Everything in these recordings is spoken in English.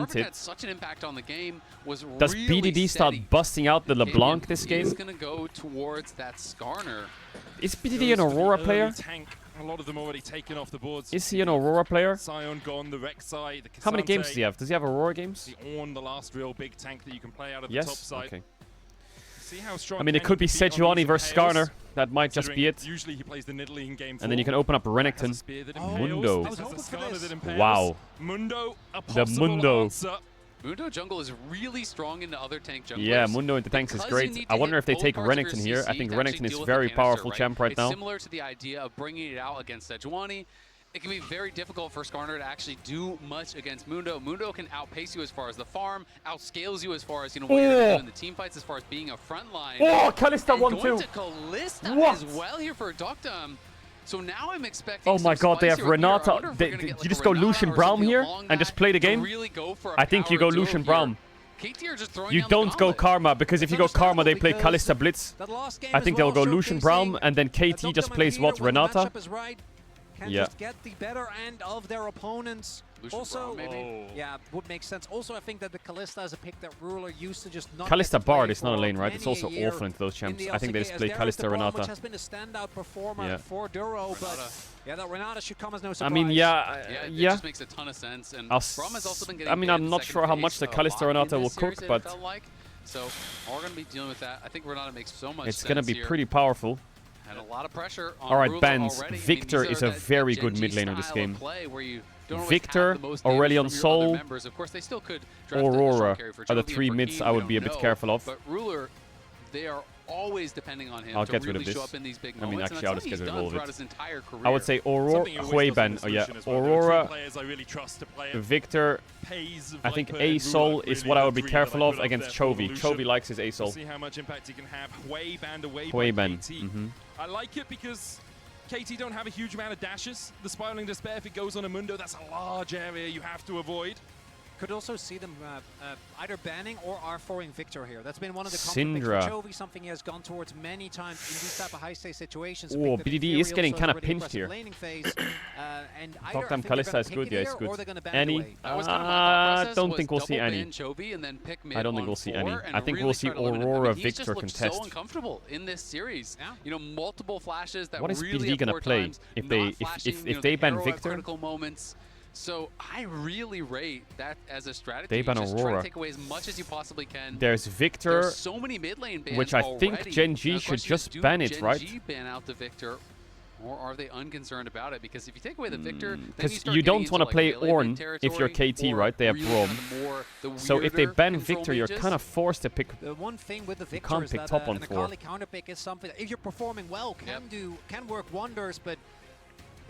Perfect had such an impact on the game. Was Does really BDD start steady. busting out the LeBlanc this game? He's gonna go towards that Skarner. Is BDD an Aurora player? Tank. A lot of them already taken off the boards. Is he an Aurora player? Scion gone, the Rek'Sai, the Cassante, How many games does he have? Does he have Aurora games? The Ornn, the last real big tank that you can play out of the Yes? top side. Okay. See how strong I mean, it could be Sejuani versus Skarner. That might just be it. Usually he plays the Nidalee in game 4. And then you can open up Renekton. Mundo. Wow. Mundo, a The Mundo. answer. Mundo jungle is really strong into other tank junglers. Yeah, Mundo into tanks is Because great. you need I to wonder hit if they both take parts of your Renekton here. I CC think to actually Renekton is deal with very the canister, powerful champ right it's now. Similar to the idea of bringing it out against Sejuani. It can be very difficult for Skarner to actually do much against Mundo. Mundo can outpace you as far as the farm, outscales you as far as what you're gonna do in the team fights, as far as being a front line. Oh, Kalista and 1-2. going to Kalista What? as well here for Doctum. So now I'm expecting. Oh my god, they have Renata. You just go Lucian Braum here and just play the game? I think you go Lucian Braum. You don't go Karma, because if you go Karma, they play Kalista Blitz. I think they'll go Lucian Braum, and then KT just plays what? Renata? Yeah. Just get the better end of their opponents. Lucian Also, Braum, maybe? yeah, would make sense. Also, I think that the Kalista is a pick that Ruler used to just not Kalista get to Bard play is not a for lane, right? It's many also a year awful into those in champs. the I think they LCK, just as play there is the Kalista Braum, Renata. which has been a standout performer Yeah. for Duro, but yeah, that Renata should come as no surprise. I mean, yeah. It just makes a ton of sense. And Braum has also been getting I mean, I'm not sure how much the Kalista Renata will cook, but so we're going to be dealing with that. I think Renata makes so much sense. it's gonna be here. pretty powerful. And a lot of pressure on Alright, Ruler bans. already. Victor I mean, is a very good mid laner this game. Victor, Aurelion Sol, Of course, they still could draft a Aurora strong carry for are the Chovy and three for mids Keen, I we would be a don't bit know. careful of. But Ruler, they are always depending on him I'll to get rid really of show this. up in these big I mean, moments. actually, I'll just get rid of all of it. His entire career. I would say Aurora, Huiban, oh yeah, Aurora, Victor. I think A-Sol is what I would be careful of against Chovy. Chovy likes his A-Sol. See how much impact he can have. Huiban away by Huiban. KT. I like it because KT don't have a huge amount of dashes. The Spiraling Despair, if it goes on a Mundo, that's a large area you have to avoid. Could also see them either banning or R4ing Victor here. That's been one of the Syndra. conflicts for Chovy, something he has gone towards many times in these type of high-stakes situations. Oh, BDD is getting kind of pinched here. Talktime Kalista is good, yeah, it's good. Any? I don't think we'll see any. I don't think we'll see any. I think we'll see Aurora Victor contest. So uncomfortable in this series. Yeah. You know, multiple flashes that What is really BDD gonna play if they ban Victor? Critical moments. So I really rate that as a strategy. They ban just try Aurora. to take away as much as you possibly can. There's Victor, There's so many mid lane bans which I think already. Gen G Now, the should question just is, do ban it, Gen right? G ban out the Victor, or are they unconcerned about it? Because if you take away the Victor, because you don't want to play Ornn if you're KT, right? They have Braum. So if they ban Victor, you're kind of forced to pick. The one thing with the Victor can't is pick that top on an 4. Akali counterpick is something that if you're performing well can work wonders, but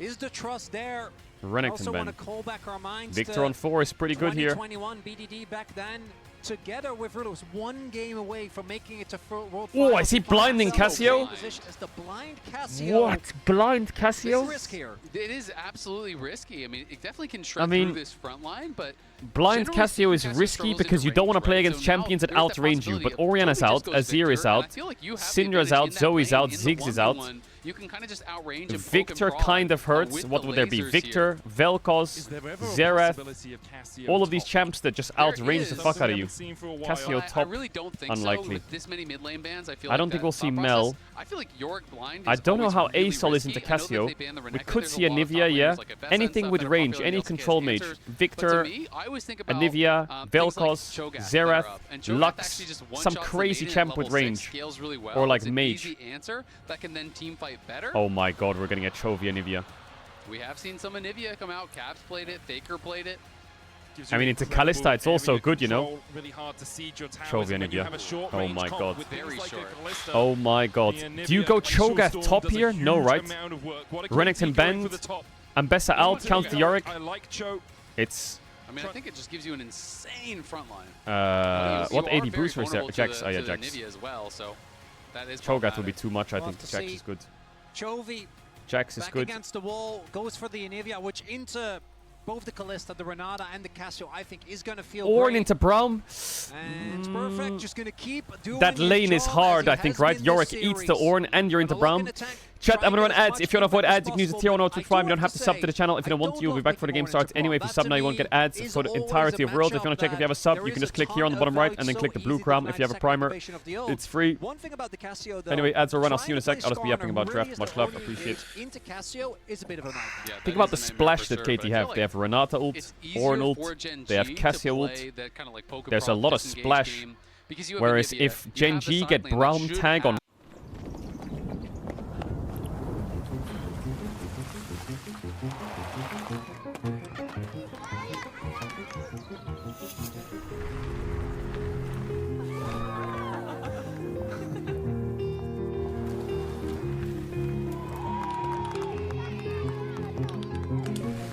is the trust there? Renekton also ban. want to call back our minds Victor on 4 is pretty good here. 2021 BDD back then, together with Ruler, was one game away from making it to World Oh, Finals. is he blinding Cassio? Position as the blind Cassio. What? Blind Cassio? It's risk here. It is absolutely risky. I mean, it definitely can I shred mean, through this front line, but Blind generally Cassio is speaking, Cassio risky struggles because into you don't want to range, play right? against So champions now that there's outrange you. possibility But if Orianna's Chovy out, just goes Azir is Victor, and I out, feel like you have the Syndra's ability out, in that Zoe's lane, out, in the Ziggs is out. 1v1, you can kind of just outrange and poke Victor and prod, kind of hurts. with What the would there be? lasers Victor, here. Vel'Koz, Xerath, all of these champs that just outrange the is. fuck out of you. Well, Cassio I top, really don't think unlikely. so. With this many mid lane bans, I feel I like don't think that we'll see thought Mel. process- I feel like Yorick blind. I is don't know always how really A-Sol is into risky. I know that Cassio. they banned the We Renekton. could There's see a a lot of top Nivea, laners yeah. like Vesa and Anything stuff with that are range, popular any against control KS mage. cancers. But to Victor, me, I always think a about, Nivea, things like Vel'Koz, Cho'Gath that are Xerath, up. And Cho'Gath Lux, actually just some one-shots the crazy maiden champ at with level 6, range. scales really well. Or like It's an mage. easy answer that can then team fight better. Oh my god, we're getting a Chovy and Nivea. We have seen some of Nivea come out. Caps played it. Faker played it. I mean, into Kalista, it's also good, you know. Really hard to siege your towers Chovy and when you Nivea. have a short Oh range my comp god. with Very things like a short. Kalista. Oh my god. The Do you Nivea go Glacial Cho'Gath Storm top does a here? No, huge right? amount of work. What a Renekton KT going banned. for the top. Ambessa out, count the Yorick. I like Cho. It's I mean, I think it just gives you an insane front line. what You are AD very booster is there? vulnerable to Jax. the- Oh yeah, to the Jax. Nivea as well, so that is Cho'Gath would be problematic. too much. I We'll think have to Jax see. is good. Chovy Jax is back good. against the wall, goes for the Anivia, which into both the Kalista, the Renata, and the Cassio, I think is going to feel Ornn great. into Braum. And it's perfect, just going to keep doing That his lane is job hard, as he I think, has right? been this Yorick eats the series. Ornn and you're into Gonna lock in Braum. attack. Chat, I'm gonna run ads. If you want to avoid ads, you can use the tier 1 or Twitch Prime. You don't have to sub to the channel if you don't want to. You'll be back before the game starts anyway. If you sub now, you won't get ads for the entirety of Worlds. If you want to check if you have a sub, you can just click here on the bottom right and then click the blue crown. If you have a primer, it's free. Anyway, ads will run. I'll see you in a sec. I'll just be yapping about draft. Much love. Appreciate it. Think about the splash that KT have. They have Renata ult, Ornn ult, they have Cassio ult. There's a lot of splash. Whereas if Gen G get Braum tag on...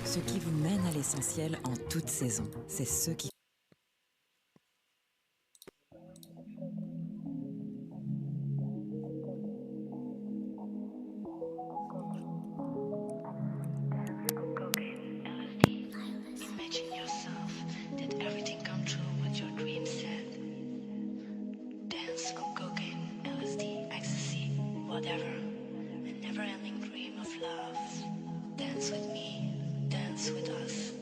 Ce qui vous mène à l'essentiel en toute saison, c'est ce qui... Imagine yourself, did everything come true what your dreams said? Dance on cocaine, LSD, ecstasy, whatever. A never-ending dream of love. Dance with me, dance with us.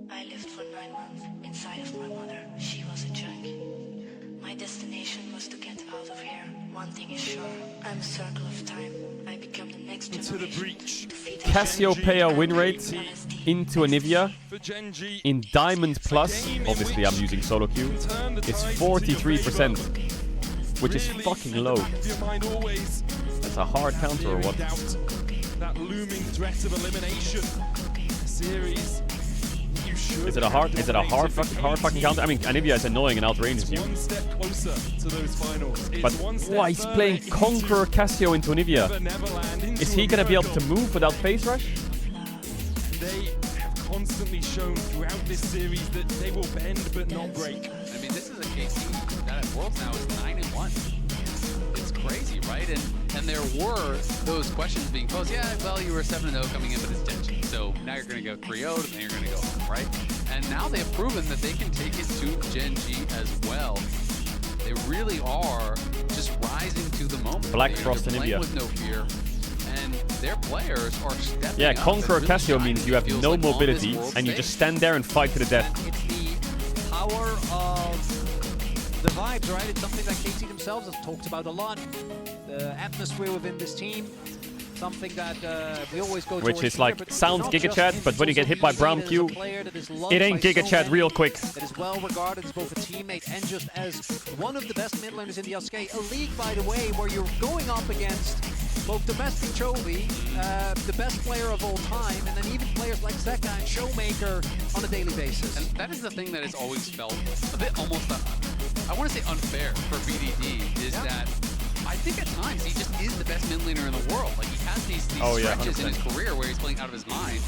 I lived for 9 months inside of my mother. She was a junkie. My destination was to get out of here. One thing is sure, I'm a circle of time. I become the next Into the generation. breach. Cassiopeia win rate into Anivia For Gen G, in Diamond Plus, obviously I'm using solo queue, it's 43%, which is fucking low. That's a hard counter or what? That looming threat of elimination. Series. Is it a hard fucking counter? I mean, Anivia is annoying and outranges you. One step closer to those finals. But why he's playing Conqueror Cassio into Anivia? Is he gonna be able to move without phase rush? They have constantly shown throughout this series that they will bend but not break. I mean, this is a KT that at Worlds now is 9-1. It's crazy, right? And there were those questions being posed. Yeah, well, you were 7-0 coming in, but it's Gen G. So now you're going to go 3-0, and then you're going to go home, right? And now they've proven that they can take it to Gen G as well. They really are just rising to the moment. Black Frost and Anivia. With no fear. And their players are stepping Yeah, up Conqueror and really Cassio shining. means you have It feels no like on this mobility world and you stage. just stand there and fight to the death. It's the power of the vibes, right? It's something that KT themselves have talked about a lot. The atmosphere within this team, something that we always go Which towards is like, here, but sounds not Giga just Chat, him, but when you it's get hit by also Braum seen as a Q, player that is loved it ain't by Giga so Chat many, real quick. that is well regarded as both a teammate and just as one of the best mid laners in the SK. A league, by the way, where you're going up against both domestic Chovy, the best player of all time, and then even players like Zeka and Showmaker on a daily basis. And that is the thing that has always felt a bit almost, I want to say unfair for BDD, is that I think at times he just is the best mid laner in the world. Like he has these stretches in his career where he's playing out of his mind.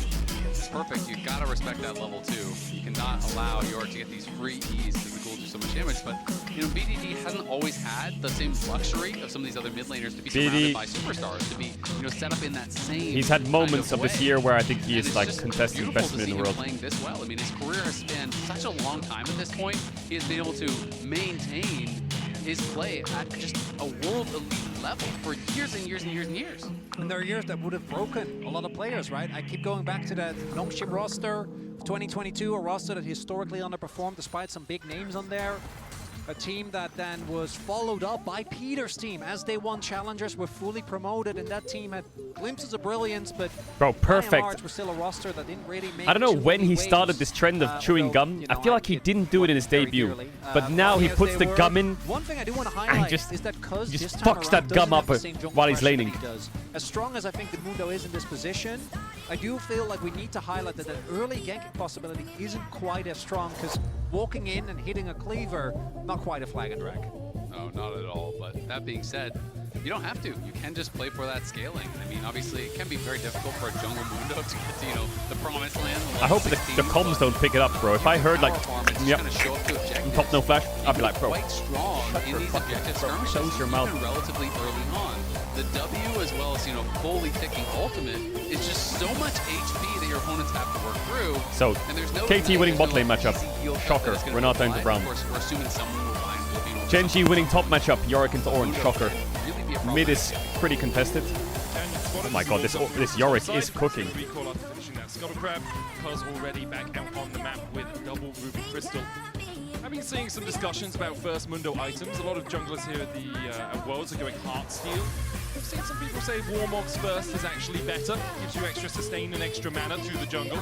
It's perfect. You've got to respect that level too. You cannot allow York to get these free E's because the gold do so much damage. But you know, BDD hasn't always had the same luxury of some of these other mid laners to be surrounded by superstars, to be set up in that same. He's had moments kind of this year where I think he is like contested best mid in the world. Playing this well. I mean, his career has spanned such a long time at this point. He has been able to maintain his play at just a world elite level for years and years and years and years. And there are years that would have broken a lot of players, right? I keep going back to that Nongshim roster of 2022, a roster that historically underperformed despite some big names on there. A team that then was followed up by Peter's team as they won challengers, were fully promoted, and that team had glimpses of brilliance, but Bro, by and perfect. large was still a roster that didn't really make I don't know too when many he started waves. this trend of chewing Although, gum. you I know, feel like he get didn't do it in his very debut. dearly. But now he Funny as puts they the were, gum in. One thing I do want to and highlight just is that Cuz just this time fucks around that gum doesn't up have the same jump while he's pressure that laning. he does. As strong as I think the Mundo is in this position, I do feel like we need to highlight that the early ganking possibility isn't quite as strong, because walking in and hitting a cleaver, not quite a flag and drag. No, not at all. But that being said, you don't have to. You can just play for that scaling. I mean, obviously, it can be very difficult for a jungle Mundo to get to, the promised land. I hope the comms don't pick it up, bro. If I heard like, yep, top no flash, I'd be like, bro, quite strong in these objective skirmishes, close your mouth. even relatively early on. The W, as well as fully ticking ultimate, is just so much HP that your opponents have to work through. So, and there's no KT winning bot lane easy matchup. heal cut Shocker. that is gonna We're not be down to applied. Braum. Of course, we're assuming someone will find Flippino. Gen G winning top matchup. Yorick into Orange. Shocker. Really be a problem. Mid is pretty contested. Oh my god, this Yorick is cooking. Recall after finishing that Scuttle Crab. Cuz already back out on the map with double Ruby Crystal. I've been seeing some discussions about first Mundo items. A lot of junglers here at the Worlds are going Heartsteel. I've seen some people say Warmog's first is actually better. Gives you extra sustain and extra mana through the jungle.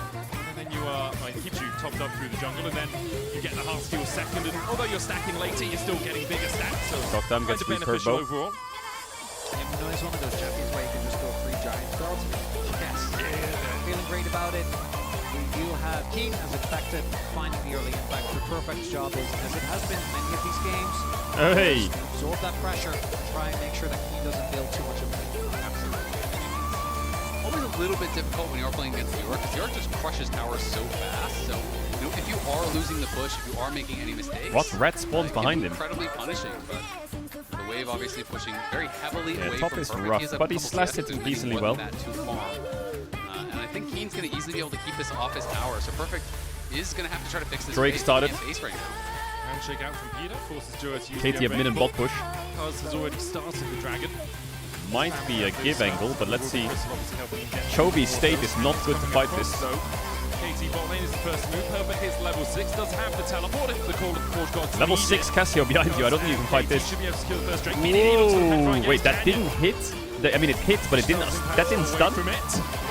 And then you it keeps you topped up through the jungle, and then you get the Heartsteel second. And although you're stacking later, you're still getting bigger stacks. So Dogdam gets beneficial overall. And Mundo is one of those champions where you can just go 3 giant spells. Yes, feeling great about it. We do have Keen, as expected, finding the early impact. The perfect job is, as it has been in many of these games, Hey! absorb that pressure, try and make sure that Keen doesn't build too much of it. Always a little bit difficult when you're playing against York, because York just crushes towers so fast. So, you know, if you are losing the push, if you are making any mistakes, What? Red spawns behind him. Incredibly punishing, but the wave obviously pushing very heavily away top from is Perfect. rough, He has a but he couple slashed CS it and decently wasn't well. that too far. And I think Keen's going to easily be able to keep this off his tower, so Perfect is going to have to try to fix this. Drake started. Face right now. Handshake out from Peter, forces Joa to use KT the a mid and bot push. Cuz has already started the dragon. Might be a give angle, but let's see. Chobi's state is not good to fight this. So, KT bot lane is the first move. Perfect hits level 6, does have the teleport if the call of the Forge Gods. Level 6 Cassio behind you, I don't think you can fight this. Should be able to secure the first Drake. Whoa! Wait, that didn't hit? I mean, it hit, but it didn't. That didn't stun?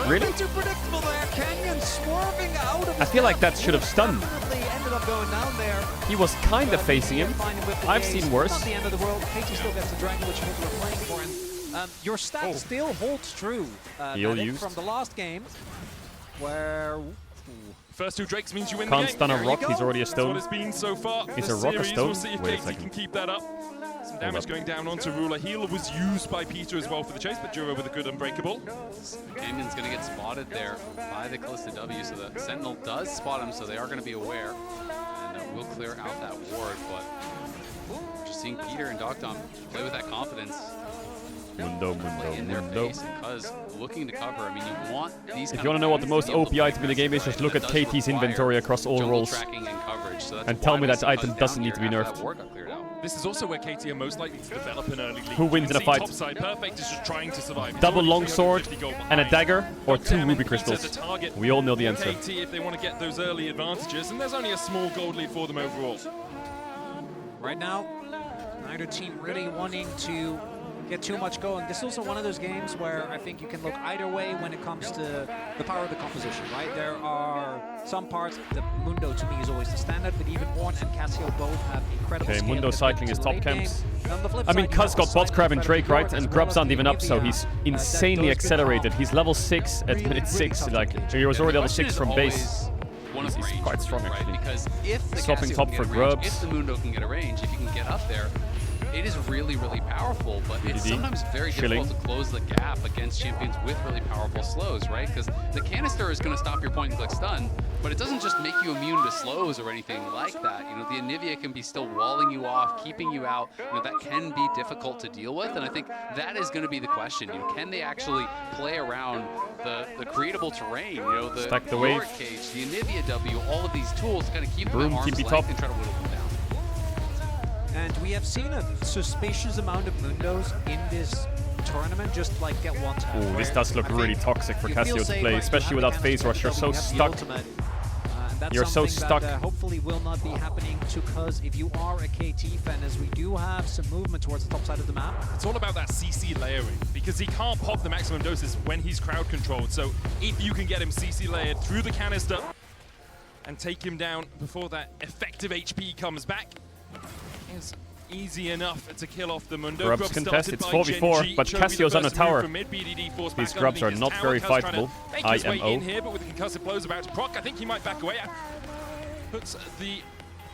Really? Too predictable there. Canyon swerving out of I feel like that should have stunned. Definitely ended up going down there. He was kind of facing him. I've seen worse. Not the end of the world. KT still gets the dragon, which is what we're playing for. And your stat still holds true. Heal Medic, used. from the last game, where First 2 Drakes means you win Can't the game. stun a There you rock, go. he's already a That's what stone. it's been so far. Is this a rock a series. stone? We'll see if Wait a KT second. can keep that up. Some damage going down onto Ruler. Heal was used by Peter as well for the chase, but Jura with a good unbreakable. Canyon's going to get spotted there by the Calista W, so the Sentinel does spot him, so they are going to be aware. And will clear out that ward, but just seeing Peter and Dogdom play with that confidence. Mundo, Play in their Mundo. face, and Cuz looking to cover. I mean, you want these. If you want to know what the most OP item in the game is, just look at KT's inventory across all roles. And tell me that item doesn't need to be nerfed. This is also where KT are most likely to develop an early lead. Who wins in a fight? Topside Perfect is just trying to survive. Double longsword and a dagger, or 2 ruby crystals? We all know the answer. KT, if they want to get those early advantages, and there's only a small gold lead for them overall. right now, neither team really wanting to get too much going. This is also one of those games where I think you can look either way when it comes to the power of the composition, right? There are some parts that Mundo to me is always the standard, but even Ornn and Cassio both have incredible Okay, skill Mundo when it cycling comes his to top late game. camps. And on the flip I mean, side, you Cuz have got the bot crab and incredible Drake, right? York, And as Grubs well aren't as even up, so Nivea, he's that insanely does accelerated. become He's level 6 at minute 6. Like, he was already level 6 from base. One of He's range, quite strong, right? actually. Because if the Swapping Cassio top can for get a range, Grubs. if the Mundo can get a range, if you can get up there, it is really, really powerful. But it's BDD, sometimes very chilling. difficult to close the gap against champions with really powerful slows, right? Because the canister is going to stop your point and click stun, but it doesn't just make you immune to slows or anything like that. You know, the Anivia can be still walling you off, keeping you out. You know, that can be difficult to deal with, and I think that is going to be the question. You know, can they actually play around the creatable terrain? You know, the Stack the wave. Yorick cage, the Anivia W, all of these tools to kind of keep them Broom, at arm's TP length top. and try to whittle them down. And we have seen a suspicious amount of Mundos in this tournament, just like get one tap. Ooh, this where does look I really think toxic for you feel Cassio to safe, play, right? You especially have without the phase canister, rush. You're we so have the stuck. ultimate, and that's You're so something that, stuck. hopefully will not be happening to Cuz if you are a KT fan, as we do have some movement towards the top side of the map. It's all about that CC layering, because he can't pop the maximum doses when he's crowd controlled. So if you can get him CC layered through the canister and take him down before that effective HP comes back, it's easy enough to kill off the Mundo. Grubs Grubs contest, started it's by 4v4, Genji. but Chobi Cassio's the on a first move tower. from mid, BDD forced These back Grubs are underneath not his very tower. Cuz trying to fightable. make his way IMO. in here, but with the concussive blows about to proc, I think he might back away. Puts the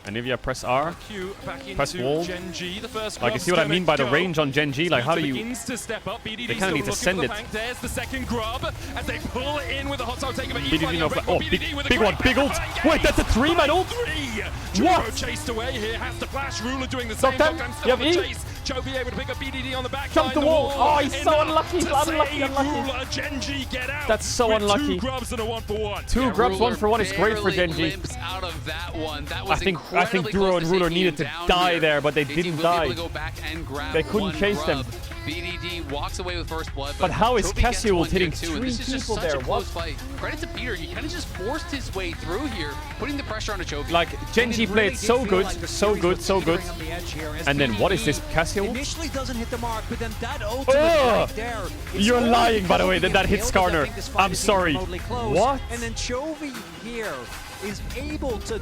Anivia, press R. Q back into Press wall. Genji. The first Like, you see what I mean by the range on Genji? Like, how do you... begins to step up. BDD They kinda need to send it. There's the second grub as they pull it in with the hostile takeover. BDD no BDD oh, big one, big ult. Wait, that's a 3-man ult? What? Chased away here, has the flash. Ruler doing the same. Dogdam, Dogdam you still on have the E? chase. Chobi able to pick up BDD on the back. Jump the wall. Oh, he's so unlucky. Unlucky. Ruler, Genji, get out. That's so with unlucky. 2 grubs and a 1-for-1. 2 grubs, 1-for-1 is great for barely Genji. limps out of that one. That I was think incredibly Duro close and to Ruler taking needed to him down die here. there, but they KT didn't will be able die. to go back and grab They couldn't one chase them. grub. BDD walks away with first blood. But how is Chovy gets Cassio one hitting here, too, and three this is just people such there? a close What? fight. Credit to Peter, he kind of just forced his way through here, putting the pressure on a Chovy. Like, Genji played so good, so good, so good. And then what is this, Cassio? Initially doesn't hit the mark, but then that ultimate Oh! right there. It's You're only lying, by the way, Chovy that hits getting killed, 'cause I Skarner. think this fight I'm is sorry. remotely close. What? And then Chovy here is able to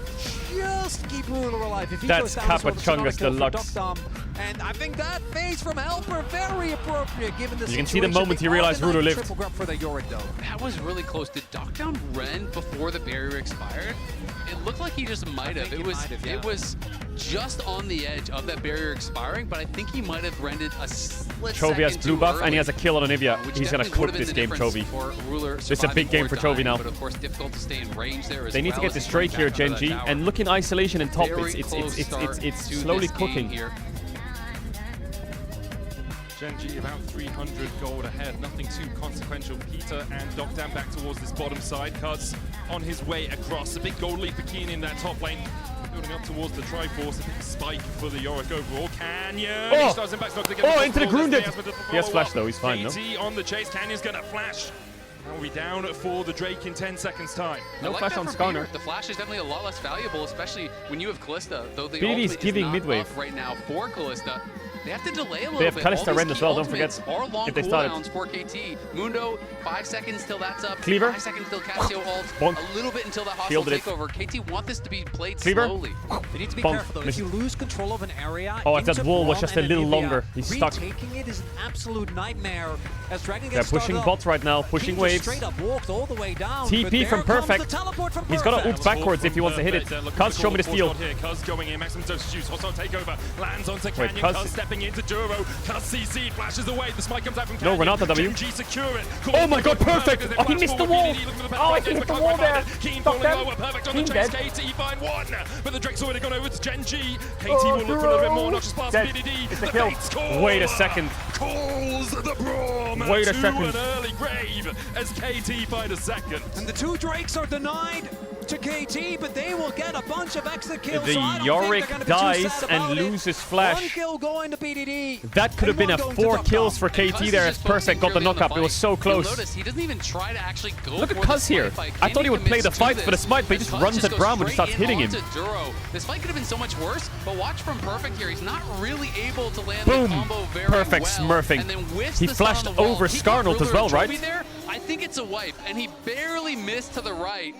just keep Ruler alive. If he That's goes down as well, it's another Kappa kill for Deluxe. Dokdam. And I think that phase from Helper very appropriate given the You situation. can see the moment he realized Ruler lived. Triple grab for the Yorick though. That was really close. Did Dokdam rend before the barrier expired? It looked like he just might have. It was just on the edge of that barrier expiring, but I think he might have rendered a split Chovy has second blue too buff early, and he has a kill on Anivia. which He's gonna definitely cook would've been this the game, difference Chovy. for Ruler It's a big surviving game or for Chovy dying, now. But of course, difficult to stay in range there as They need to well get as this he Drake comes here, back under that Genji, tower. and look in isolation and top. Very close start It's to slowly this game cooking. here. Genji about 300 gold ahead, nothing too consequential. Peter and Dokdam back towards this bottom side. Cuz on his way across. A big gold lead for Keen in that top lane. Building up towards the Triforce, a big spike for the Yorick overall. Canyon! Oh! He starts him back, not gonna get Oh, the into the ball. Grunded! There's the He has flash follow-up. though, he's fine, no? KT on the chase, Canyon's gonna flash. Now we down for the Drake in 10 seconds time. No I like flash that on for Skarner. Peter. The flash is definitely a lot less valuable, especially when you have Kalista. Though the BDD is ultimate giving not mid-wave. up right now for Kalista. They have to delay a little They have bit. Kalista All these Ren as key well, don't ultimates forget, are long if they started. cooldowns for KT. Mundo, 5 seconds till that's up. Cleaver. 5 seconds till Cassio ult. Bonk. A little bit until that hostile Shielded it. takeover. KT want this to be played Cleaver. slowly. You need to be Bonk. careful though. If you lose control of an area, Oh, if that into wall was Braum just a and little Anivia, longer. He's stuck. Retaking it is an absolute nightmare. As Dragon They're gets pushing started bots right now, up, pushing King just waves. straight up walked all the way down. TP but there from comes Perfect. the teleport from He's got to Perfect. ult backwards if he wants to hit it. Cuz, show me the steal. Cuz going in, maximum dose juice, hostile takeover, lands onto Wait, Canyon, Cuz- Cuz stepping into Duro, Cuz CC, flashes away, the smite comes out from No, Canyon. Renata W. Genji secure it. Oh my god, Perfect! As they Oh, he flash missed the forward, wall! BDD looking for the Oh, back he end, hit the but wall can't find there! it. Keen Stop falling them. lower, Perfect on Keen the chase, dead. KT find one, but the Drake's already gone over to Genji. KT Oh, will look for a little bit more, Duro. not just past Dead. BDD. It's a The kill. Fates call. Wait a second. Calls the Braum Wait a to second. an early grave as KT find a second. And the two Drakes are denied to KT, but they will get a bunch of extra kills. The so I don't Yorick think they're gonna be too dies sad and about it. loses flash. One kill going to BDD. That could have been a and one going to 4 Dokdam. kills for And KT Cuz there is as just focusing Perfect got the purely on knockup. It was fight. so You'll close. notice he doesn't even try to actually go Look at for Cuz the here. fight. I thought he would play the Commits fight to for the this. smite, but he And just Cuz runs at goes Braum and straight starts in hitting him. onto Duro. This fight could have been so much worse, but watch from Perfect here. He's not really able to land Boom. the combo very Perfect well. smurfing. And then whiffs He the stun flashed on the wall. over He got Skarnold as Ruler well, and right? Chovy there. I think it's a wipe, and he barely missed to the right.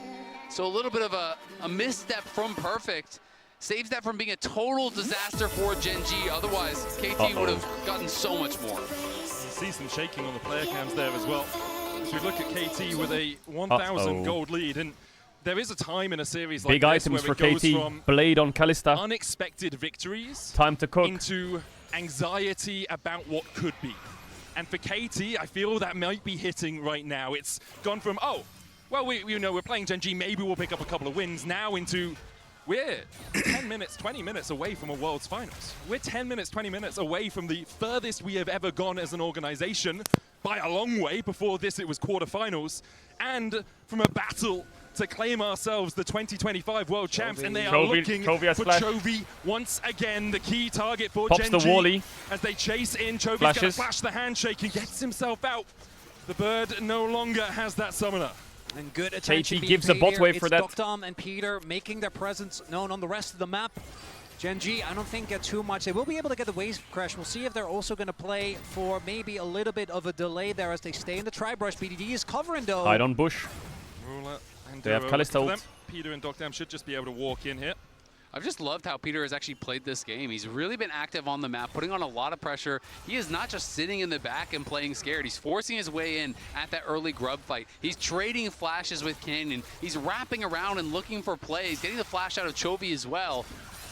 So a little bit of a misstep from Perfect. Saves that from being a total disaster for Genji. Otherwise, KT would have gotten so much more. You see some shaking on the player cams there as well. So we look at KT with a 1,000 gold lead, and there is a time in a series like Big this items where for it goes KT. from Blade on Kalista. unexpected victories Time to cook. into anxiety about what could be. And for KT, I feel that might be hitting right now. It's gone from, oh, well, we're playing Genji, maybe we'll pick up a couple of wins, now into we're 10 minutes, 20 minutes away from a World's Finals. We're 10 minutes, 20 minutes away from the furthest we have ever gone as an organization, by a long way. Before this, it was quarterfinals, and from a battle to claim ourselves the 2025 World Champs, and they are looking for Chovy once again, the key target for Pops Genji. the Wally. As they chase in, Chovy's Flashes. gonna flash the handshake, he gets himself out. The bird no longer has that summoner. And good attention KT gives a being bot paid wave here. for It's that. Dokdam and Peter making their presence known on the rest of the map. Genji, I don't think get too much. They will be able to get the wave crash. We'll see if they're also going to play for maybe a little bit of a delay there as they stay in the tri-brush. BDD is covering though. Hide on bush. Ruler and They have Duro Kalista for them. ult. Peter and Dokdam should just be able to walk in here. I've just loved how Peter has actually played this game. He's really been active on the map, putting on a lot of pressure. He is not just sitting in the back and playing scared. He's forcing his way in at that early grub fight. He's trading flashes with Canyon. He's wrapping around and looking for plays, getting the flash out of Chovy as well.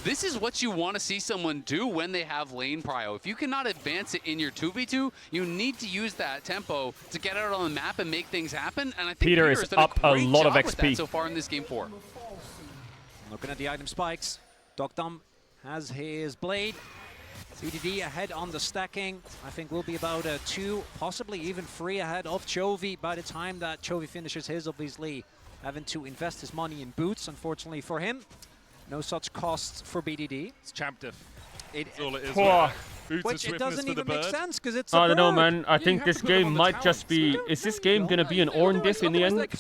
This is what you want to see someone do when they have lane prio. If you cannot advance it in your 2v2, you need to use that tempo to get out on the map and make things happen. And I think Peter is has done up a great lot of job with XP. that so far in this game 4. Looking at the item spikes, Dokdam has his blade. BDD ahead on the stacking. I think we'll be about 2, possibly even 3 ahead of Chovy by the time that Chovy finishes his, obviously having to invest his money in boots, unfortunately for him. No such costs for BDD. It's champ diff. That's all it is. Whoa. Which it doesn't even make sense because it's a I don't know, bird. man. I You think have this to put them game on the might talents. just be... Is this game going to be an Ornn diff in the end? Like,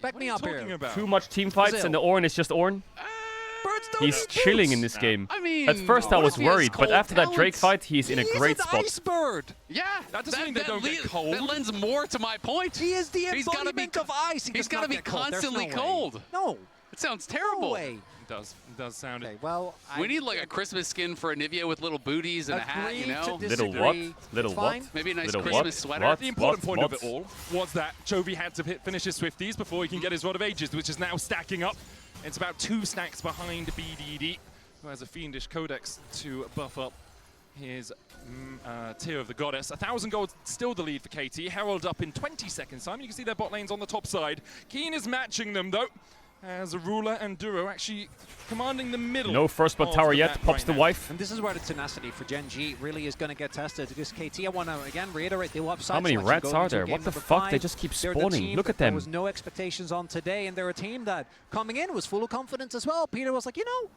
Back me up here. too much team fights and the Ornn is just Ornn? Birds don't He's have chilling boots. in this game. I mean, At first I what was if he has worried, but cold after that Drake talents? fight, he's in a great He's spot. an ice bird. Yeah, That doesn't mean they don't get cold. That lends more to my point. He is the He's gotta be embodiment of ice. He's got to be constantly cold. No. It sounds No terrible. way. It does sound Okay, it. well, We need like a Christmas skin for Anivia with little booties and a hat, you know? Little what? Little It's what? fine. Maybe a nice Little Christmas what? sweater. What? The important point of What? it all was that Chovy had to finish his Swifties before he can get his Rod of Ages, which is now stacking up. It's about 2 stacks behind BDD, who has a Fiendish Codex to buff up his Tear of the Goddess. 1,000 gold, still the lead for KT. Herald up in 20 seconds time. You can see their bot lanes on the top side. Keen is matching them though, as Ruler and Duro actually commanding the middle. No first blood of tower the yet. map Pops right the now. wife. And this is where the tenacity for Gen G really is going to get tested. Because KT, I want to again reiterate, they will have side How many selection rats going are into there? game What the number fuck? They 5. just keep They're the spawning. team Look at that them. There was no expectations on today, and they're a team that coming in was full of confidence as well. Peter was like, you know,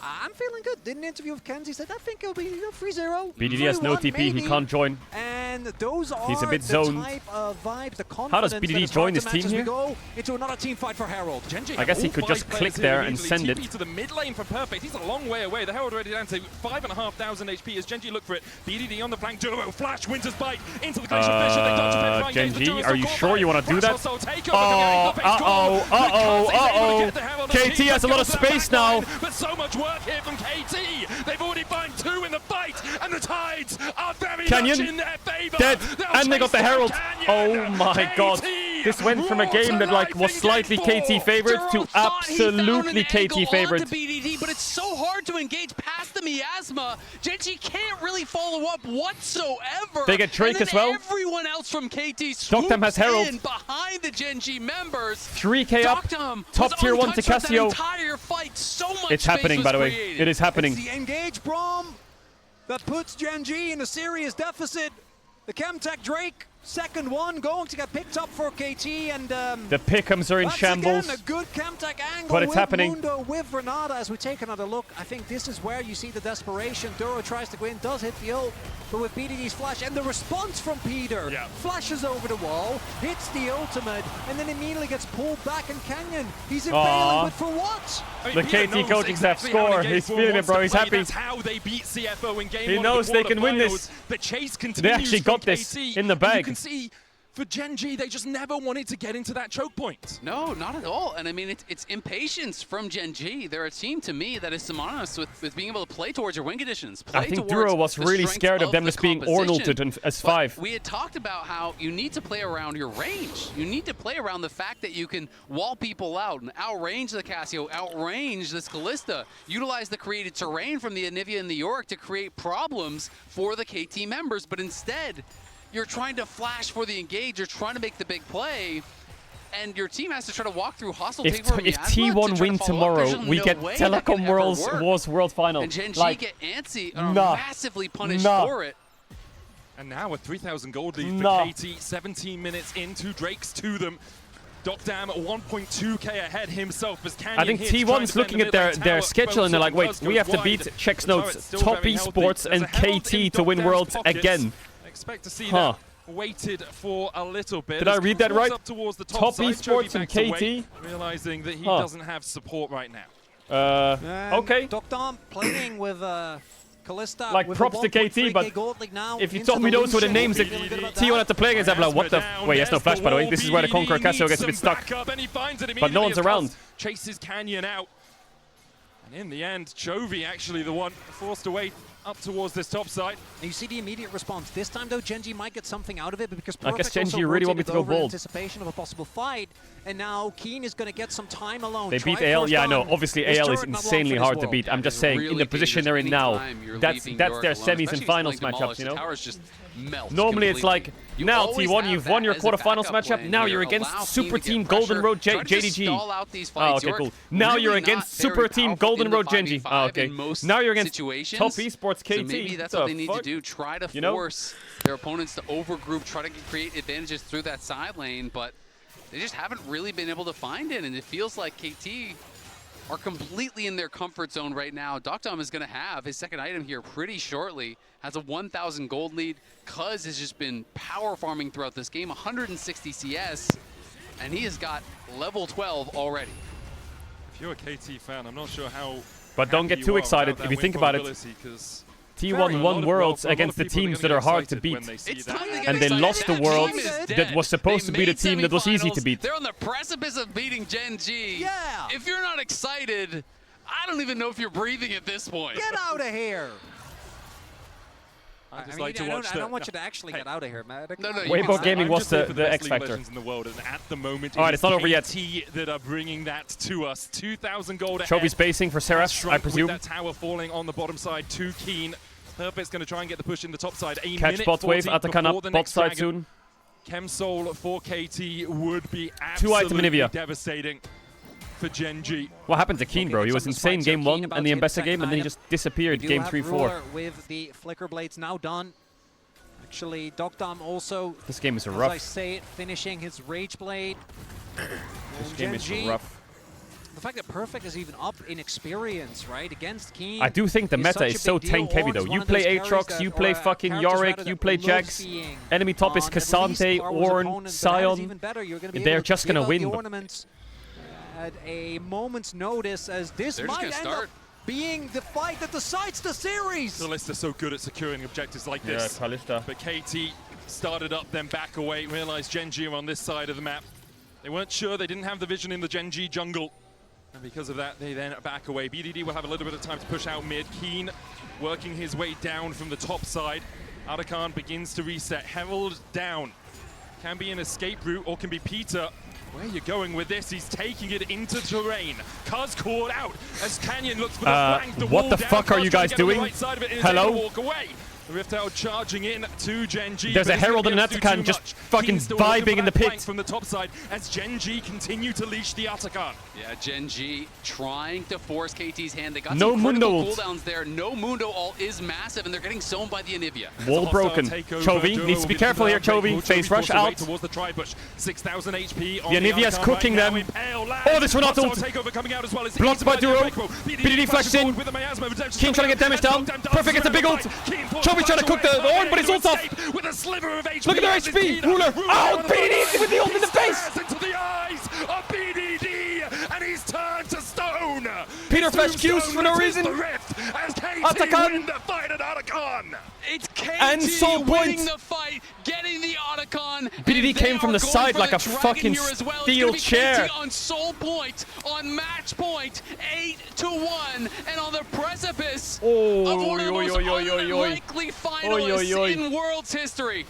I'm feeling good. Did an interview with Kenzie, said, I think it'll be 3-0. BDD has no 3-1 TP. maybe. He can't join. And those are He's a bit the zoned. type of vibes, the confidence How does that BDD is join hard to this match team as we here? go into another team fight for Herald. Genji I guess he all could 5 just players click here there and immediately. send it. TP to the mid lane for Perfect. He's a long way away. The Herald already down to 5,500 HP as Genji look for it. BDD on the flank. Duro flash. Winter's Bite into the Glacier Fissure. They dodge a bit, try and engage, but Genji, Duro's are you still sure caught you by want to do it. that? Flash hostile takeover. Oh, The Face Storm. uh-oh. The Herald KT achieved has a lot of to go for that space back line, now. But so much work here from KT. They've already found 2 in the fight, and the tides are very Canyon, much in their favor. Dead, They'll and they got the chase down Herald. Canyon. Oh my god. This went from a game that like was slightly KT favored to absolutely KT favored. BDD, but it's so hard to engage past the miasma. Genji can't really follow up whatsoever. They get Drake and then as well. Everyone else from KT swoops Doctam has Herald. in behind the Genji members. 3k up. Doctam Top was tier 1 to untouched that Cassio. entire fight. So much It's space happening, was by the way. created. It is happening. It's the engage Braum that puts Gen G in a serious deficit. The Chemtech Drake, second one, going to get picked up for KT, and The Pickums are in that's shambles. again a good Chemtech angle But it's with happening. Mundo, with Renata. As we take another look, I think this is where you see the desperation. Duro tries to go in, does hit the ult, but with BDD's flash, and the response from Peter, flashes over the wall, hits the ultimate, and then immediately gets pulled back, and Canyon, he's impaling, but for what? I mean, The Peter KT knows coaching staff exactly how score. Engage He's 4 feeling it, wants bro. to He's play. happy. That's how they beat CFO in game He 1 knows of they the can win quarterfinals. this. The chase continues. actually from got this KT. in the bag. You can see for Gen G, they just never wanted to get into that choke point. No, not at all. And I mean, it's impatience from Gen G. They're a team to me that is synonymous with being able to play towards your win conditions. Play I think towards Duro was the really strength scared of them the just being composition. Ornulted as But 5. we had talked about how you need to play around your range. You need to play around the fact that you can wall people out and outrange the Cassio, outrange this Kalista, utilize the created terrain from the Anivia and the York to create problems for the KT members. But instead, you're trying to flash for the engage, you're trying to make the big play, and your team has to try to walk through hostile If takeover T1 to try win to follow up. tomorrow, There's just we no get way that can Telecom ever Wars work. World Final. And Gen G Like, get antsy and are nah. massively punished Nah. for it. And now a 3,000 gold lead No. for KT, 17 minutes into Drake's to them. Doctam 1.2k ahead himself as Canyon I think hits, trying T1's to looking defend at the their mid lane tower. schedule and they're like, wait, Both we have to goes beat wide. Checks The turret's Notes, still Top very healthy. Esports, There's and a Herald in KT to win Doctam's Worlds pockets. again. Expect to see Huh. that waited for a little bit. Did I As read that King's right? Up towards the top Top side, Esports Chovy and backs away, KT? realizing that he Huh. doesn't have support right now. And Okay. Doctam playing with Kalista. Like, with props a to KT, 1.3K but gold league now if you into told me the those were the Lucian. names that Feeling good about T1 had to play against, I'd be like, what the? Wait, there's no flash, by the way. This is where the Conqueror Cassio gets a bit stuck. But no one's around. Chases Canyon out. And in the end, Chovy actually the one forced away up towards this top side. And you see the immediate response. This time, though, Genji might get something out of it because I guess Perfect Genji also really want me to rotated go over in bold. anticipation of a possible fight. And now Keen is going to get some time alone. They Try beat AL. first Yeah, I know. on. Obviously, This AL is turret not long insanely for hard this to world. beat. I'm just It's saying, in really the key, position just they're in now, anytime you're that's leaving their York alone, semis and especially finals if you're playing matchups, you Demolished, the know? towers just melt Normally it's completely. like, You now always T1, have you've that won your as a quarterfinals backup matchup, plan now where you're you against allow Super team to Team get Golden pressure, Road try to just JDG. stall out these Oh, fights. okay, York cool. Now really you're not against very Super Team powerful Golden in the Road Genji. 5v5 Oh, okay. in most Now you're against situations. Top Esports KT. So maybe that's The what they need to fuck? do. Try to You know? force their opponents to overgroup, try to create advantages through that side lane, but they just haven't really been able to find it, and it feels like KT are completely in their comfort zone right now. Doctom is going to have his second item here pretty shortly. Has a 1,000 gold lead. Cuz has just been power farming throughout this game, 160 CS, and he has got level 12 already. If you're a KT fan, I'm not sure how. But don't get too excited if you think about it. T1 won Worlds against the teams that are hard to beat. And they lost the Worlds that was supposed to be the team that was easy to beat. They're on the precipice of beating Gen G. Yeah. If you're not excited, I don't even know if you're breathing at this point. Get out of here. I don't want you to actually get out of here, man. No, Weibo Gaming was the X factor. In the world, and at the moment, all right, it's not over yet. KT that are bringing that to us. 2,000 gold ahead. Chovy spacing for Seraph, I presume. That tower falling on the bottom side, too keen. Perfect's going to try and get the push in the top side. Catch bot wave, Atakan up, bot side soon. Chemsoul for KT would be absolutely devastating for Gen G. What happened to Keen, bro? He was insane game 1 and the Ambessa game, and then he just disappeared game 3-4. With the Flicker Blades now done. Actually, Doctom also, this game is as rough. I say it, finishing his Rage Blade. This game is rough. The fact that Perfect is even up in experience, right, against Keen. I do think the meta is so tank heavy though. You play Aatrox, you play fucking Yorick, you play Jax. Enemy top is Cassante, Ornn, Sion. They're just gonna win. At a moment's notice, as this might end up being the fight that decides the series. Kalista so good at securing objectives like this. Yeah, Kalista. But KT started up, then back away, realized Gen G are on this side of the map. They weren't sure, they didn't have the vision in the Gen G jungle. And because of that, they then back away. BDD will have a little bit of time to push out mid. Keen working his way down from the top side. Atakan begins to reset. Herald down. Can be an escape route or can be Peter. Where are you going with this? He's taking it into terrain. Cuz caught out as Canyon looks for the flank. What the fuck are you guys doing? Hello? Walk away. Rift out charging in to Gen G. There's a Herald and an Atakan just fucking vibing in the pit. From the top side as Gen G continue to leash the Atakan. Yeah, Gen G trying to force KT's hand. They got no some Mundo cooldowns there. No Mundo ult is massive, and they're getting sown by the Anivia. Wall broken. Chovy needs to be careful here. Chovy phase rush out. Towards the tri-bush. 6,000 HP. The Anivia's cooking them. Oh, this Renata ult. Blocked by Duro. BDD flashes in. Keen trying to get damage down. Perfect gets a big ult. Chovy trying to cook the Ornn, but his ult's off. With a sliver of HP. Look at their HP. Ruler. Oh, BDD with the ult in the face. Into the eyes of BDD, and he's turned to stone. Peter flash Qs for no reason. Atakan win the fight at Atakan. It's KT and Soul winning the fight, getting the Otacon. BDD came from the side like a fucking steel chair. KT on Soul Point, on match point, 8-1, and on the precipice of one of the most unlikely finalists in World's history.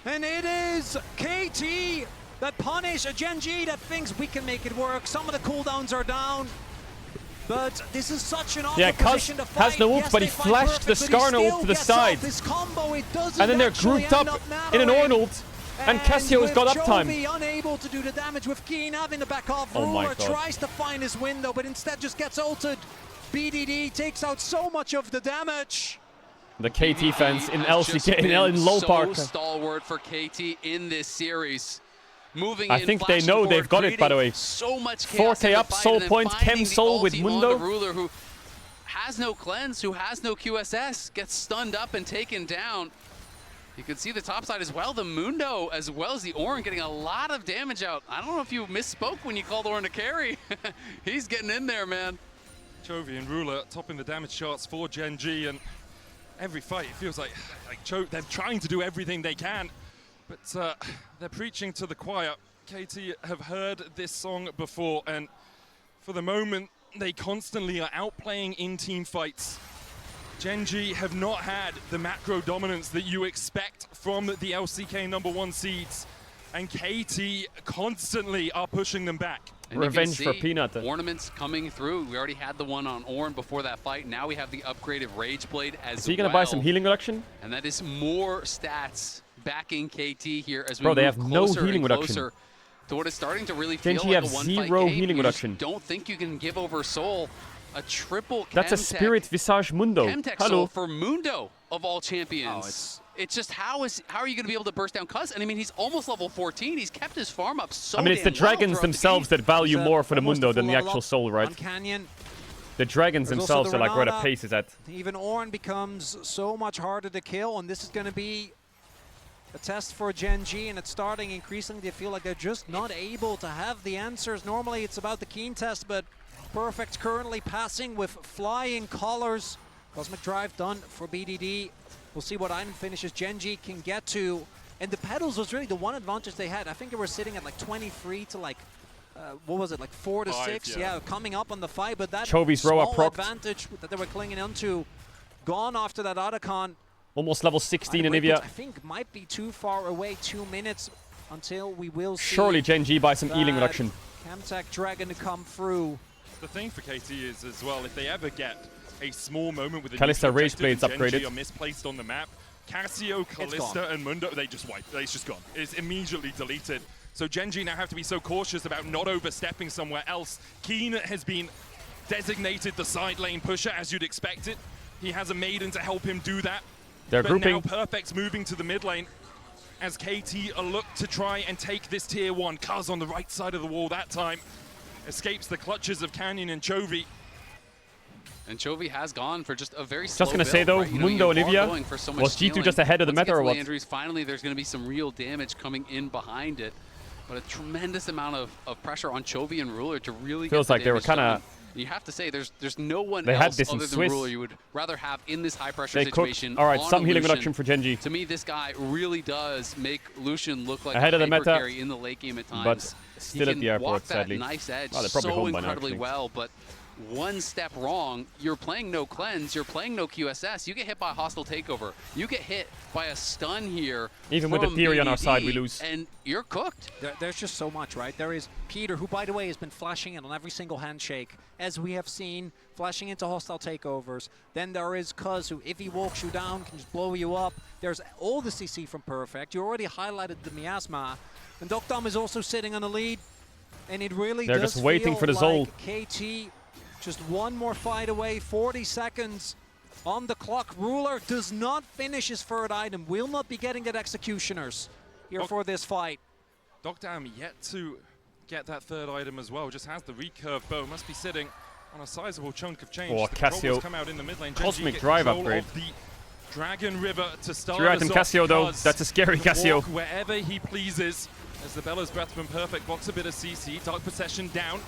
And it is KT that punish a Gen G that thinks we can make it work. Some of the cooldowns are down. But this is such an awful position to fight. Has no ult, but he flashed the Skarner ult to the side. And then they're grouped up in an Ornn ult, and Cassio's got uptime. Unable to do the damage with Keen having the back off. Oh my God. Tries to find his window, but instead just gets ulted. BDD takes out so much of the damage. The KT fans in LCK, in Low Park. So stalwart for KT in this series. Moving I think they know they've got it, by the way. So much 4K up, Soul Point, Chem Soul with Mundo. Ruler who has no cleanse, who has no QSS, gets stunned up and taken down. You can see the top side as well, the Mundo as well as the Ornn getting a lot of damage out. I don't know if you misspoke when you called Ornn to carry. He's getting in there, man. Chovy and Ruler topping the damage charts for Gen G, and every fight it feels like they're trying to do everything they can. But they're preaching to the choir. KT have heard this song before, and for the moment, they constantly are outplaying in team fights. Gen G have not had the macro dominance that you expect from the LCK #1 seeds, and KT constantly are pushing them back. And revenge for Peanut. Ornaments coming through. We already had the one on Ornn before that fight. Now we have the upgraded Rage Blade as well. Is he going to buy some healing reduction? And that is more stats backing KT here as we Bro, they move have no closer healing and reduction. closer to what is starting to really feel Genji like have a one-fight zero game. healing You reduction. don't think you can give over Soul. A triple That's a Chemtech. Spirit Visage Mundo. Chemtech Hello. Soul for Mundo of all champions. It's just how are you going to be able to burst down Cuz? And I mean, he's almost level 14. He's kept his farm up so I mean, it's the dragons themselves that value more for the Mundo than the actual soul, right? Canyon. The dragons themselves are like where the pace is at. Even Ornn becomes so much harder to kill, and this is going to be a test for Gen G, and it's starting increasingly to feel like they're just not able to have the answers. Normally it's about the keen test, but Perfect currently passing with flying colors. Cosmic Drive done for BDD. We'll see what item finishes Gen G can get to. And the pedals was really the one advantage they had. I think they were sitting at like 23 to like, what was it, like 4 to 6? Yeah, coming up on the 5, but that Chovy's row up small proc advantage that they were clinging onto, gone after that Otacon. Almost level 16 in Nivea. I think might be too far away, 2 minutes until we will see. Surely Gen G buys some healing reduction. Chemtech Dragon to come through. The thing for KT is as well, if they ever get a small moment with the Kalista Rage Blades upgraded. Gen G are misplaced on the map, Cassio, Kalista, and Mundo, they just wipe. It's just gone. It's immediately deleted. So Gen G now have to be so cautious about not overstepping somewhere else. Keen has been designated the side lane pusher, as you'd expect it. He has a Maiden to help him do that. They're grouping. Now Perfect's moving to the mid lane as KT look to try and take this tier 1. Cuz on the right side of the wall that time escapes the clutches of Canyon and Chovy. And Chovy has gone for just a very slow build, say though, right? Mundo and Nivea, was G2 just ahead of the meta or what? Injuries, finally there's going to be some real damage coming in behind it. But a tremendous amount of pressure on Chovy and Ruler to really Feels get like they were kind of... You have to say there's no one they else had this other in than Swiss. Ruler you would rather have in this high pressure they situation. All right, some healing Lucian. reduction for Gen G. To me, this guy really does make Lucian look like ahead a of the meta carry in the late game at times. But still at the airport, sadly. Nice edge they're probably so home by now, incredibly well, but one step wrong, you're playing no cleanse, you're playing no QSS, you get hit by a hostile takeover, you get hit by a stun here. Even with the theory on our side, we lose. And you're cooked. There's just so much, right? There is Peter, who by the way has been flashing in on every single handshake, as we have seen, flashing into hostile takeovers. Then there is Cuz, who if he walks you down, can just blow you up. There's all the CC from Perfect. You already highlighted the miasma. And Dokdam is also sitting on the lead. And it really They're does just waiting feel for the Zol. like KT just one more fight away, 40 seconds on the clock. Ruler does not finish his third item, will not be getting that Executioners here for this fight. Dokdam yet to get that third item as well, just has the recurve bow, must be sitting on a sizable chunk of change. Oh, Cassio. Come out in the mid lane. Cosmic Drive upgrade. Of the Dragon River to start 3-item Cassio though, that's a scary Cassio. Wherever he pleases, as the Bella's Breath from Perfect blocks a bit of CC, Dark Possession down.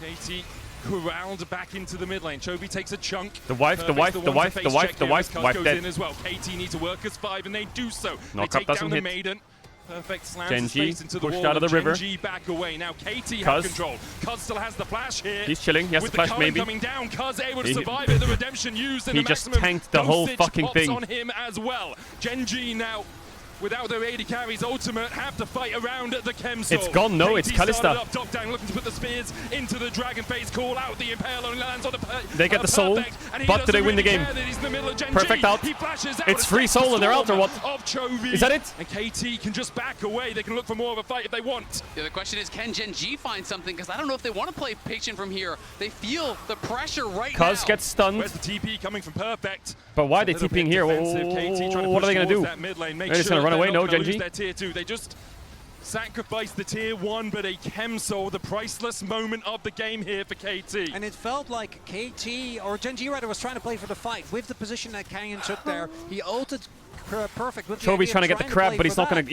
KT corralled back into the mid lane. Chovy takes a chunk. The wife dead. In as well. KT needs to work as 5 and they do so. Knock they up take down the hit. Maiden. Perfect slams Gen his G face into the pushed wall. out of the river. Gen G back away. Now KT have control. Cuz still has the flash here. He's chilling. He has the flash maybe. Coming down. Cuz able to survive it. The redemption used and he the just maximum tanked the whole fucking thing on him as well. Gen G now, without their AD carries ultimate, have to fight around the Chem Soul. It's gone, no, it's Kalista. Dokdam looking to put the spears into the Dragon Face, call out the Impale only lands on the They get the soul, but do they win the game? Perfect out. It's free soul and they're out or what? Is that it? And KT can just back away. They can look for more of a fight if they want. Yeah, the question is, can Gen G find something? Because I don't know if they want to play patient from here. They feel the pressure right now. Cuz gets stunned. Where's the TP coming from Perfect? But why are they TPing here? What are they going to do? They're just going to run away, no, Gen G? Their tier 2. They just sacrificed the tier 1, but a Chem Soul, the priceless moment of the game here for KT. And it felt like KT, or Gen G rather, was trying to play for the fight with the position that Canyon took there. He ulted Perfect with Chovy's trying to get the crab, but he's not gonna get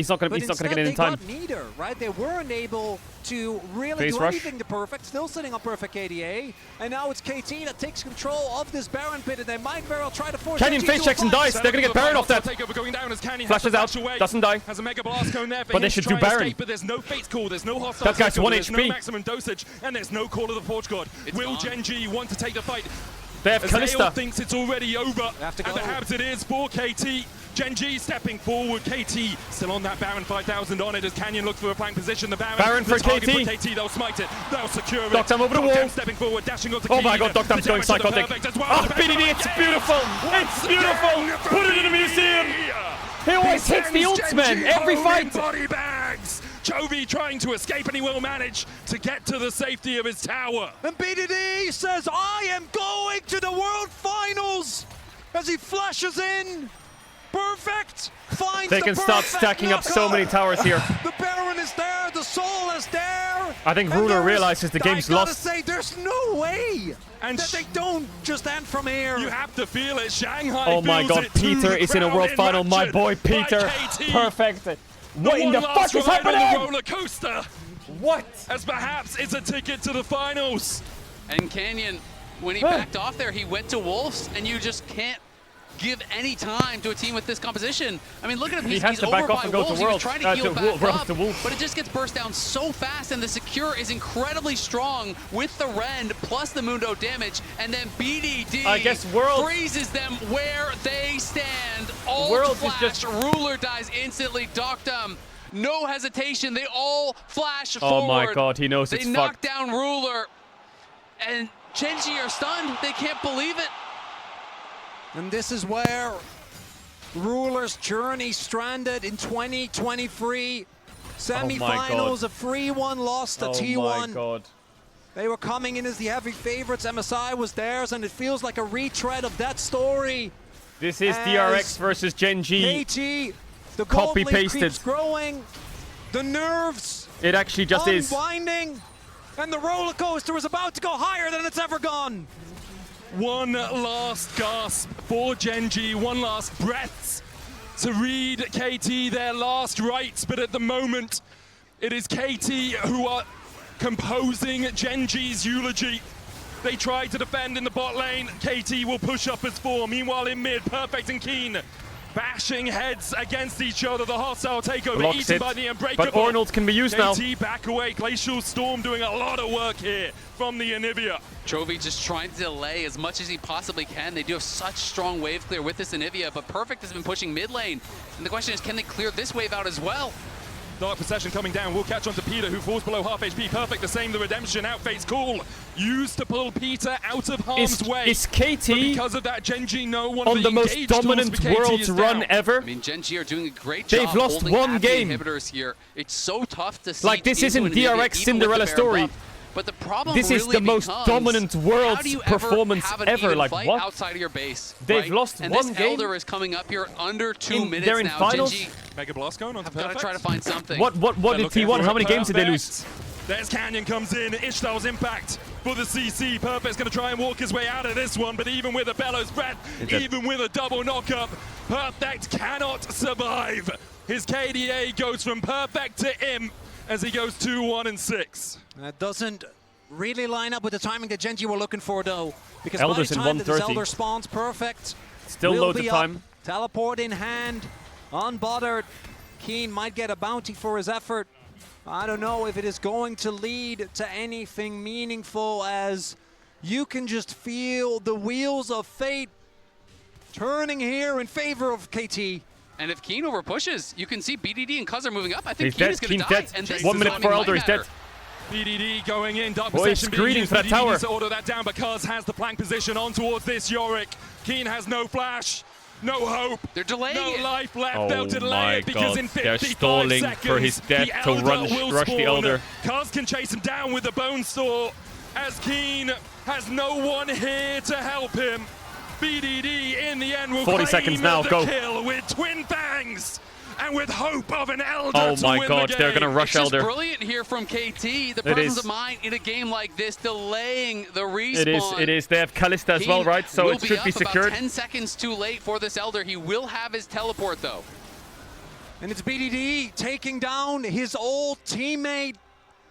in time. They got neither, right? They weren't able to really do anything to Perfect, still sitting on Perfect KDA, and now it's KT that takes control of this Baron pit, and they might very well try to force Canyon face checks and dies. They're gonna get Baron off that. Flashes out, doesn't die. Has a Mega Blast cone there for but they should do Baron. But there's no Fate's Call, there's no hostile. That guy's 1 HP. There's no maximum dosage, and there's no Call of the Forge God. Will Gen G want to take the fight? They have Kalista. Thinks it's already over, and perhaps it is for KT. Gen G stepping forward. KT still on that Baron, 5,000 on it as Canyon looks for a flank position. The Baron for KT. They'll smite it. They'll secure it. Dokdam over the wall. Stepping forward, dashing up the Oh my god, Dokdam's going psychotic. Oh, BDD, it's beautiful. It's beautiful. Put it in a museum. He always hits the ults, man. Every fight. Body bags. Chovy trying to escape, and he will manage to get to the safety of his tower. And BDD says, I am going to the World Finals as he flashes in. Perfect! Finds They can start stacking up so many towers here. The Baron is there, the Soul is there. I think Ruler realizes the game's lost. I gotta say, there's no way that they don't just end from here. You have to feel it. Shanghai. Oh my God, Peter is in a world final. My boy Peter. Perfect. What in the fuck is happening? On the roller coaster. What? As perhaps it's a ticket to the finals. And Canyon, when he backed off there, he went to Wolves, and you just can't give any time to a team with this composition. I mean, look at him. He has to back off and go to Wolves. He was World. trying to heal back up, to Wolves. but it just gets burst down so fast, and the Secure is incredibly strong with the Rend plus the Mundo damage, and then BDD I guess World freezes them where they stand. All World flash, is just Ruler dies instantly. Doctum, no hesitation. They all flash Oh forward. my God, he knows they it's knock fucked. down Ruler, and Genji are stunned. They can't believe it. And this is where Ruler's journey stranded in 2023. Semi-finals, a 3-1 loss to T1. Oh my God. They were coming in as the heavy favorites. MSI was theirs, and it feels like a retread of that story. This is DRX versus Genji. KT, the Copy gold lead pasted. keeps growing. The nerves It actually just is. unwinding. And the roller coaster is about to go higher than it's ever gone. One last gasp for Genji, one last breath to read KT their last rites, but at the moment it is KT who are composing Genji's eulogy. They tried to defend in the bot lane, KT will push up as 4. Meanwhile in mid, Perfect and Keen bashing heads against each other. The hostile takeover Blocks eaten it. by the Unbreakable. But Arnold can be used now. KT back away, Glacial Storm doing a lot of work here from the Anivia. Chovy just trying to delay as much as he possibly can. They do have such strong wave clear with this Anivia, but Perfect has been pushing mid lane. And the question is, can they clear this wave out as well? Dark Possession coming down, will catch on to Peter, who falls below half HP. Perfect, the same, the Redemption outface cool. Used to pull Peter out of harm's way. Is KT because of that, Genji no one on the most dominant Worlds run ever? I mean, Genji are doing a great They've job lost holding one at the game. inhibitors here. It's so tough to see. Like, this isn't DRX Cinderella story. But the problem This is really the most becomes, dominant Worlds how do you performance have an ever. even Like, fight what? outside of your base, They've right? lost and one this game. Elder is coming up here under 2 minutes They're in now. finals? Genji, Mega Blast going on to I've got to Perfect. try to find something. What did T1? How many games did they lose? There's Canyon comes in, Ishtar's impact for the CC. Perfect's going to try and walk his way out of this one, but even with a Bellows Breath, even with a double knockup, Perfect cannot survive. His KDA goes from Perfect to Imp as he goes 2-1 and 6. That doesn't really line up with the timing that Genji were looking for, though. Because Elder's by the in time that this 130. Elder spawns, Perfect Still will loads be of up, time. Teleport in hand, unbothered. Keen might get a bounty for his effort. I don't know if it is going to lead to anything meaningful, as you can just feel the wheels of fate turning here in favor of KT. And if Keen over pushes, you can see BDD and Cuz are moving up. I think He's Keen dead. is going to Keen's die. dead. And this 1 is minute what before might Elder is matter. dead. BDD going in, Dark Boy, Possession being screening used. for that BDD tower. needs to order that down, but Cuz has the flank position on towards this Yorick. Keen has no flash, no hope. They're delaying no it. life left. Oh They'll delay my it because God. in 55 They're stalling seconds, for his death the to Elder will rush the spawn. Elder. Cuz can chase him down with the Bone Saw, as Keen has no one here to help him. BDD in the end will 40 claim seconds now, the go. kill with Twin Fangs and with hope of an Elder Oh to my win God, the they're game. gonna rush It's just Elder. brilliant here from KT. The It presence is. of mind in a game like this, delaying the respawn. It is. They have Kalista as well, Keen right? So will it should be up secured. About 10 seconds too late for this Elder. He will have his teleport, though. And it's BDD taking down his old teammate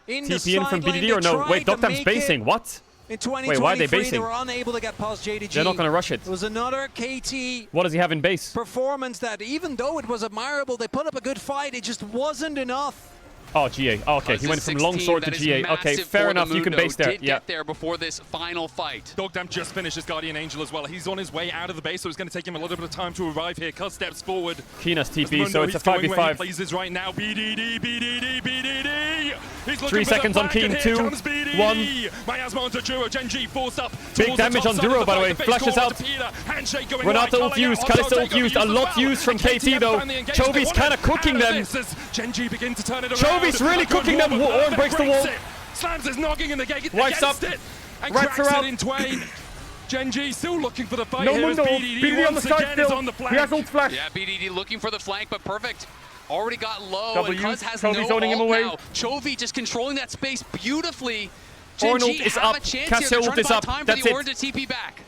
in the TP in from side lane. BDD or They no? tried Wait, to Doctam's make basing. it. What? In 2023, Wait, why are they they basing? were unable to get past JDG. They're not going to rush it. It was another KT What does he have in base? performance that, even though it was admirable, they put up a good fight, it just wasn't enough. Oh, GA. Oh, okay, he went from longsword to GA. Okay, fair enough. You can base there. Did Yeah. get there before this final fight. Dogdam just finished his Guardian Angel as well. He's on his way out of the base, so it's going to take him a little bit of time to arrive here. Cuz steps forward. Keena's TP, Mundo, so it's a he's going where he 5v5. pleases right now. BDD, BDD, BDD. He's looking 3 for the seconds on flank, and Keen, here 2, comes BDD. 1. Miasma onto Duro, Genji forced up. Big towards the damage top on side Duro, of the by the fight. way. The face Flashes corner out. to Peter. Handshake going Renata right, ult calling used, out. Kalista Also ult takeover used, a as lot well. used from And KT have though. found the engagement. Chovy's They kind want of cooking out of them. this as Genji begin to turn it around. Chovy's really A good cooking them. wall, but Orn breaks the breaks wall. it. Slams his noggin in the gate Wipes against up. it and Wraps cracks her out. it in twain. Gen.G still looking for the fight No here as Mundo. BDD BDD on the once side again is still. on the flank. He has ult flash. Yeah, BDD looking for the flank, but perfect. Already got low, W. and Cuz has Chovy no zoning him ult away. now. Chovy just controlling that space beautifully. Ornn Gen.G ult is have up. a chance Cassia here. ult They're is trying up. to find time That's for the it. Ornn to TP back.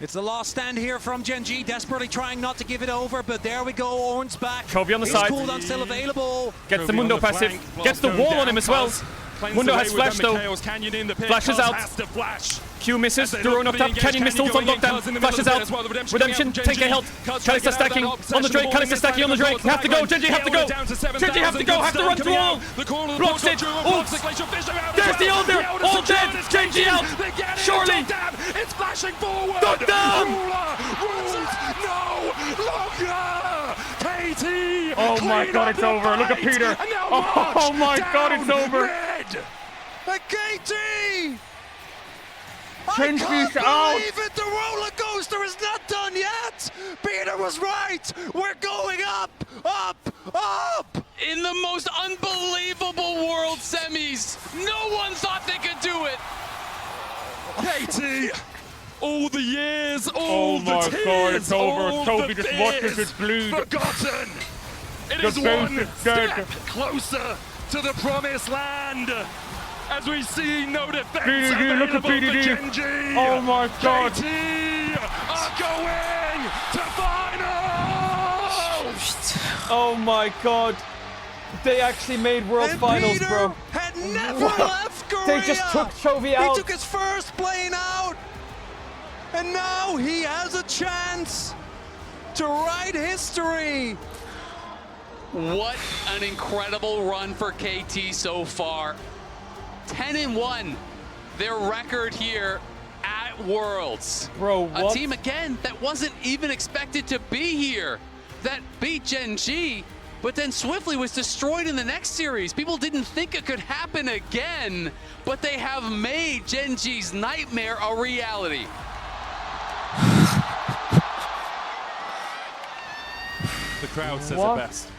It's the last stand here from Gen.G, desperately trying not to give it over, but there we go, Ornn's back. Chovy on the His side. cooldown still available. Gets the Chovy Mundo on the passive. flank, Gets the blast wall going on him down, as well. Cuz cleanses Mundo away has with flash them. though. Chaos Canyon in the pit. Flashes Cuz out. has to flash. Q misses. As they Duro look knocked for the up. Canyon engage, missed ult on Canyon going in, lockdown. Cuz in the middle Flashes of the pit out. as well. The redemption Redemption. coming out from 10k Gen.G. health. Cuz Kalista trying to get out of stacking that on the possession Drake. of the ball Kalista in stacking on the this Drake. back Have to go. line. Gen.G have to Yellow go. down to 7,000. Gen.G have to go. Have to run through all. The corner of the Blocks ball, it. Juro Ult. blocks the Glacial Fisher out as There's the well. ult there. The All dead. Elder Gen.G out. They get it. Surely. Down. It's flashing forward. Knock down. Rules no longer. KT. Oh my God, it's over. Look at Peter. Oh my God, it's over. And KT! Gen.G's I can't out. believe it! The roller coaster is not done yet! Peter was right! We're going up! Up! Up! In the most unbelievable World Semis, no one thought they could do it. KT. All the years, all the my tears, God, it's over. all Toby the just watches fears it bleed. Forgotten. It The is base one is dead. step closer to the promised land. As we see no defense BDD, look at available for BDD. Gen.G. Oh my God. KT are going to finals. Oh my God. They actually made World And Finals, Peter bro. had never What? left Korea! They just took Chovy He out. took his first plane out! And now he has a chance to write history! What an incredible run for KT so far. 10-1, their record here at Worlds. Bro, A what? team, again, that wasn't even expected to be here, that beat Gen.G, but then swiftly was destroyed in the next series. People didn't think it could happen again, but they have made Gen.G's nightmare a reality. The crowd says What? it best.